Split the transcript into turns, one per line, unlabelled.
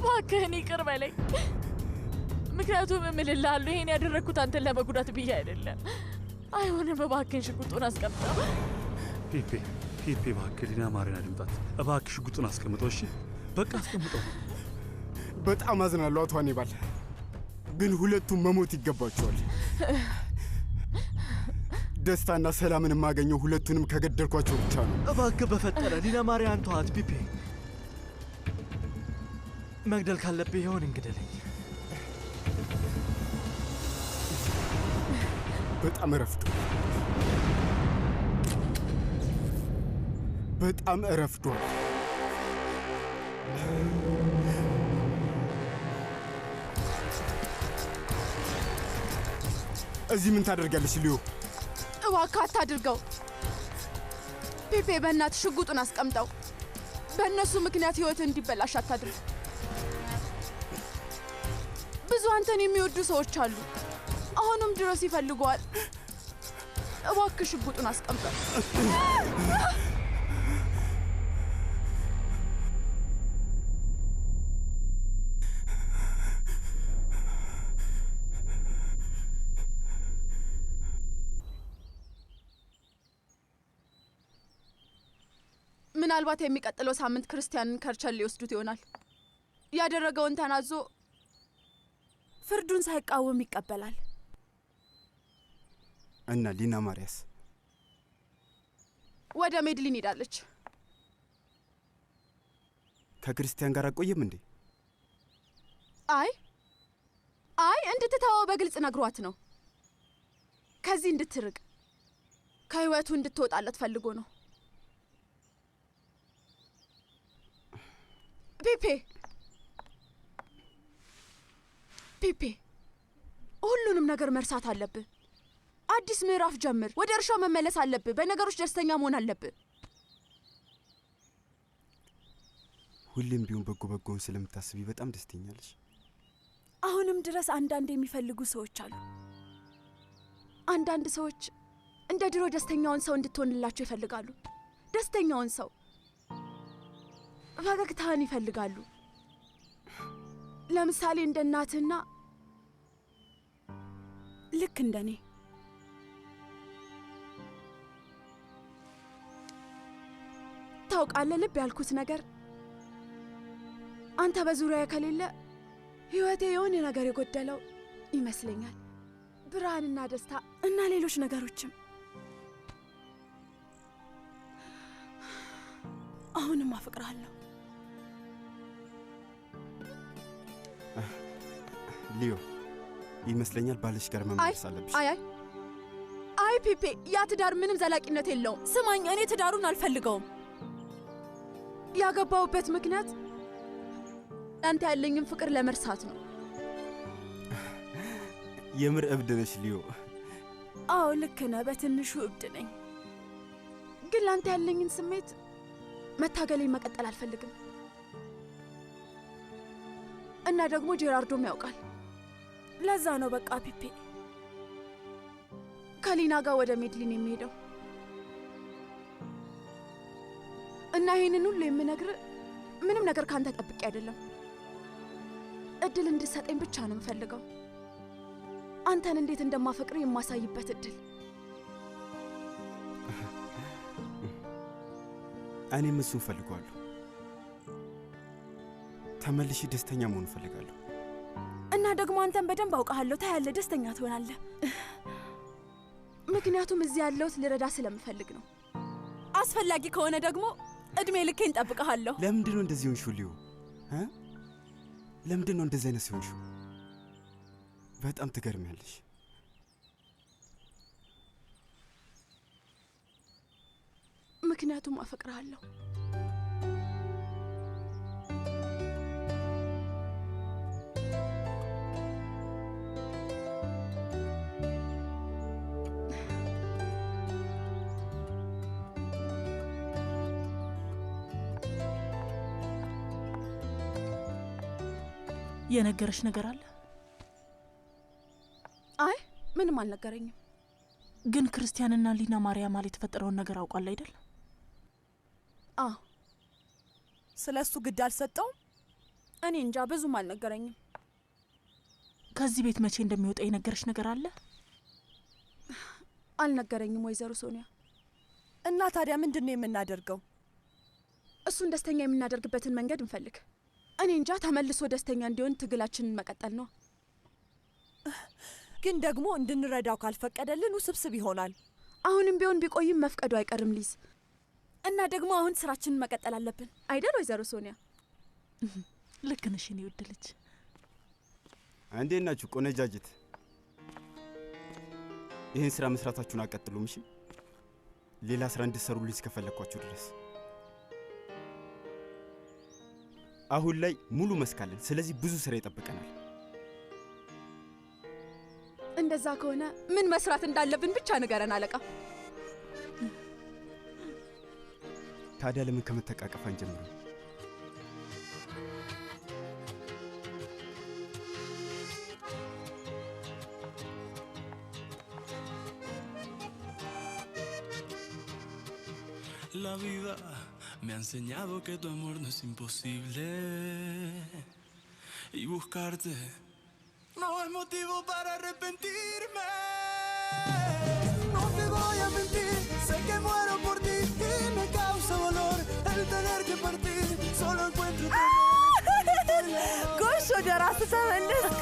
እባክህን ይቅር በለኝ። ምክንያቱም እምልልሃለሁ ይሄን ያደረግኩት አንተን ለመጉዳት ብዬ አይደለም። አይሆንም፣ እባክህን ሽጉጡን አስቀምጠው።
ፒፔ እባክህ ሊና ማርያን አድምጣት። እባክህ ሽጉጡን አስቀምጠው። እሺ በቃ አስቀምጠው።
በጣም አዝናለሁ አቶ ሃኒባል፣ ግን ሁለቱም መሞት ይገባቸዋል። ደስታና ሰላምን የማገኘው ሁለቱንም ከገደልኳቸው ብቻ ነው።
እባክህ በፈጠረ ሊና ማርያን ተዋት። ፒፔ መግደል ካለብህ ይሆን እንግደለኝ።
በጣም ረፍዷል። በጣም ረፍዷል። እዚህ ምን ታደርጋለሽ ሊዮ?
እባክህ አታድርገው ፒፔ። በእናትህ ሽጉጡን አስቀምጠው። በእነሱ ምክንያት ህይወት እንዲበላሽ አታድርግ። ብዙ አንተን የሚወዱ ሰዎች አሉ። አሁንም ድረስ ይፈልገዋል። እባክህ ሽጉጡን አስቀምጠው። ምናልባት የሚቀጥለው ሳምንት ክርስቲያንን ከርቸል ሊወስዱት ይሆናል። ያደረገውን ተናዞ ፍርዱን ሳይቃወም ይቀበላል።
እና ሊና ማርያስ
ወደ ሜድሊን ሄዳለች።
ከክርስቲያን ጋር አቆየም እንዴ?
አይ እንድትተወው በግልጽ ነግሯት ነው። ከዚህ እንድትርቅ ከህይወቱ እንድትወጣለት ፈልጎ ነው። ፒፔ ሁሉንም ነገር መርሳት አለብህ። አዲስ ምዕራፍ ጀምር። ወደ እርሻው መመለስ አለብህ። በነገሮች ደስተኛ መሆን አለብህ።
ሁሌም ቢሆን በጎውን ስለምታስቢ በጣም ደስተኛለሽ።
አሁንም ድረስ አንዳንድ የሚፈልጉ ሰዎች አሉ። አንዳንድ ሰዎች እንደ ድሮ ደስተኛውን ሰው እንድትሆንላቸው ይፈልጋሉ። ደስተኛውን ሰው፣ ፈገግታህን ይፈልጋሉ። ለምሳሌ እንደ እናትህና ልክ እንደኔ። ታውቃለህ፣ ልብ ያልኩት ነገር አንተ በዙሪያዬ ከሌለ ህይወቴ የሆነ ነገር የጎደለው ይመስለኛል። ብርሃንና ደስታ እና ሌሎች ነገሮችም። አሁንም አፍቅርሃለሁ
ሊዮ። ይመስለኛል ባልሽ ጋር መመለስ አለብሽ።
አይ ፒፔ፣ ያ ትዳር ምንም ዘላቂነት የለውም። ስማኝ፣ እኔ ትዳሩን አልፈልገውም። ያገባውበት ምክንያት አንተ ያለኝን ፍቅር ለመርሳት ነው።
የምር እብድ ነሽ ሊዮ።
አዎ ልክ ነህ፣ በትንሹ እብድ ነኝ። ግን ላንተ ያለኝን ስሜት መታገሌን መቀጠል አልፈልግም። እና ደግሞ ጄራርዶም ያውቃል። ለዛ ነው በቃ ፒፔ ከሊና ጋር ወደ ሜድሊን የሚሄደው። እና ይሄንን ሁሉ የምነግርህ ምንም ነገር ካንተ ጠብቄ አይደለም። እድል እንድትሰጠኝ ብቻ ነው የምፈልገው። አንተን እንዴት እንደማፈቅር የማሳይበት እድል።
እኔም እሱን ፈልጓለሁ። ተመልሼ ደስተኛ መሆን እፈልጋለሁ።
እና ደግሞ አንተን በደንብ አውቃለሁ። ታያለህ፣ ደስተኛ ትሆናለህ። ምክንያቱም እዚህ ያለሁት ልረዳ ስለምፈልግ ነው። አስፈላጊ ከሆነ ደግሞ እድሜ ልኬን ጠብቀሃለሁ።
ለምንድን ነው እንደዚህ ሆንሽው ሊዮ? ለምንድን ነው እንደዚህ አይነት ሆንሽው? በጣም ትገርሚያለሽ።
ምክንያቱም አፈቅርሃለሁ።
የነገረሽ ነገር አለ?
አይ ምንም አልነገረኝም።
ግን ክርስቲያንና ሊና ማርያም ማለት የተፈጠረውን ነገር አውቃል አይደል?
ስለሱ ግድ አልሰጠውም። እኔ እንጃ ብዙም አልነገረኝም።
ከዚህ ቤት መቼ እንደሚወጣ የነገረሽ ነገር አለ?
አልነገረኝም ወይዘሮ ሶኒያ።
እና ታዲያ ምንድነው የምናደርገው?
እሱን ደስተኛ የምናደርግበትን መንገድ እንፈልግ። እኔ እንጃ ተመልሶ ደስተኛ እንዲሆን ትግላችንን መቀጠል ነው።
ግን ደግሞ እንድንረዳው ካልፈቀደልን ውስብስብ ይሆናል።
አሁንም ቢሆን ቢቆይም መፍቀዱ አይቀርም ሊዝ። እና ደግሞ አሁን ስራችንን መቀጠል አለብን አይደል ወይዘሮ ሶኒያ?
ልክ ነሽ የኔ ውድ ልጅ።
እንዴት ናችሁ ቆነጃጅት? ይህን ስራ መስራታችሁን አቀጥሉም እሺ? ሌላ ስራ እንድትሰሩልኝ እስከፈለኳችሁ ድረስ። አሁን ላይ ሙሉ መስካለን፣ ስለዚህ ብዙ ስራ ይጠብቀናል።
እንደዛ ከሆነ ምን መስራት እንዳለብን ብቻ ንገረን አለቃ።
ታዲያ ለምን ከመተቃቀፍ አንጀምርም?
La vida me ha enseñado que tu amor no es imposible y buscarte no es motivo para arrepentirme. No te voy a mentir, sé que muero por ti y me causa dolor el tener que partir. Solo encuentro tu amor.
ጎሽ ወደ ራስ ተመለስክ።